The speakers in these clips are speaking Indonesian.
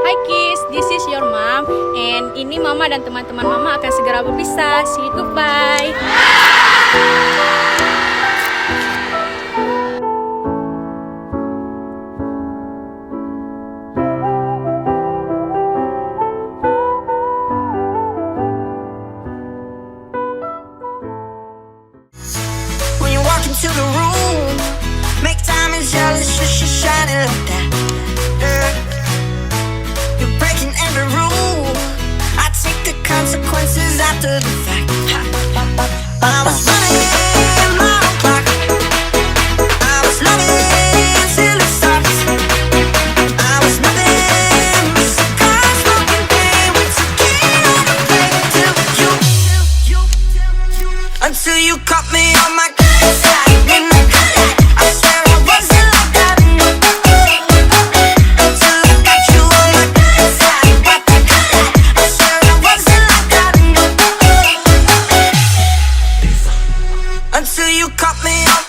Hi kids, this is your mom, and ini mama dan teman-teman mama akan segera berpisah. See you, goodbye. When you walk into the room, make time and jealous, just shining like that. You're breaking every rule. I take the consequences after the fact. I was running my own clock. I was loving till it stopped. I was nothing but cigar smoking pain with tequila on the plate until you caught me on my good side. I swear I wasn't like that until I got you on my good side. I swear I wasn't like that until you caught me on.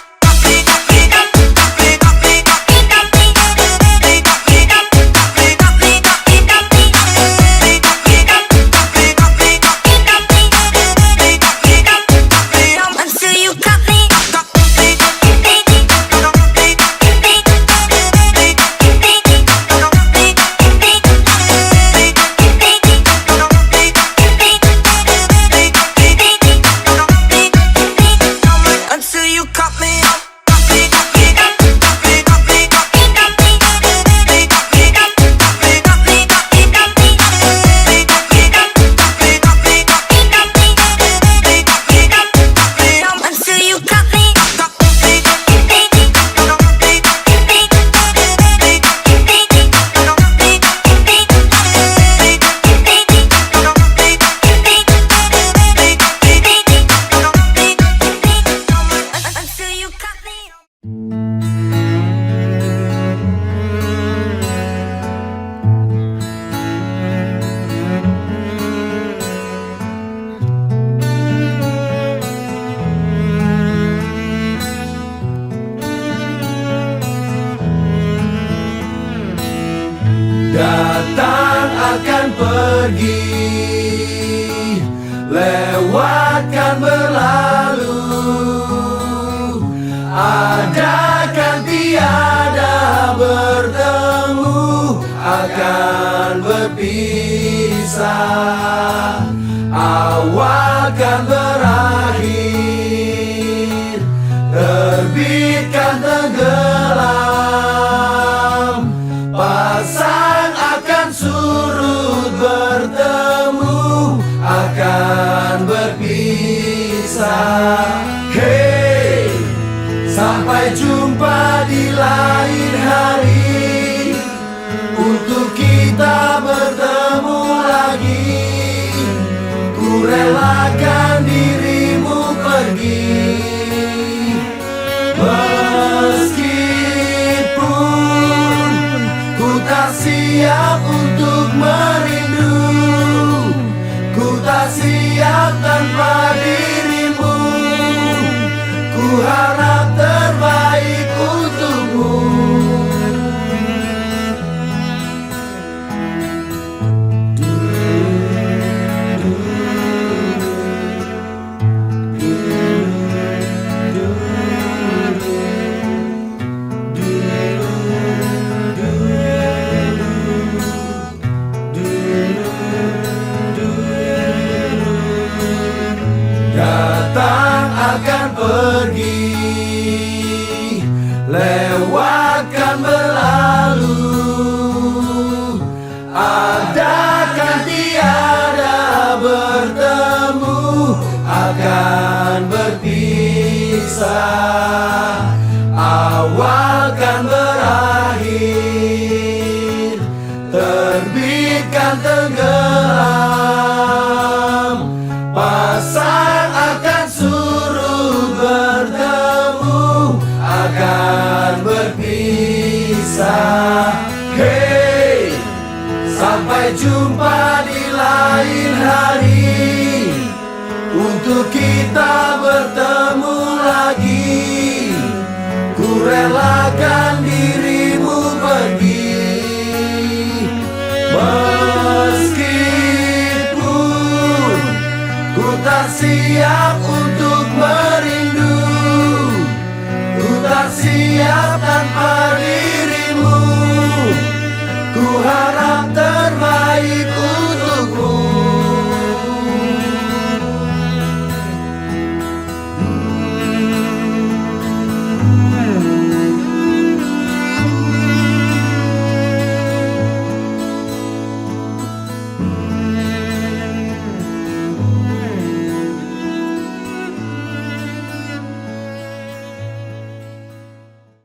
Datang akan pergi, lewatkan berlalu. Ada kan tiada bertemu, akan berpisah. Awal kan berakhir, terbitkan tenggelam. Pasang akan surut, bertemu akan berpisah. Hey, sampai jumpa di lain hari, untuk kita bertemu lagi. Ku relakan dirimu pergi, meskipun ku tak siap untuk merindu. Ku tak siap tanpa dirimu. Ku harap terbaik untukmu. Datang akan pergi, lewatkan berlalu. Ada kan tiada bertemu, akan berpisah. Awal kan berakhir, terbitkan tenggelam. Pasang akan surut, bertemu akan berpisah. Hey, sampai jumpa di lain hari, untuk kita bertemu lagi. Ku relakan dirimu pergi, tak siap untuk merindu, ku tak siap tanpa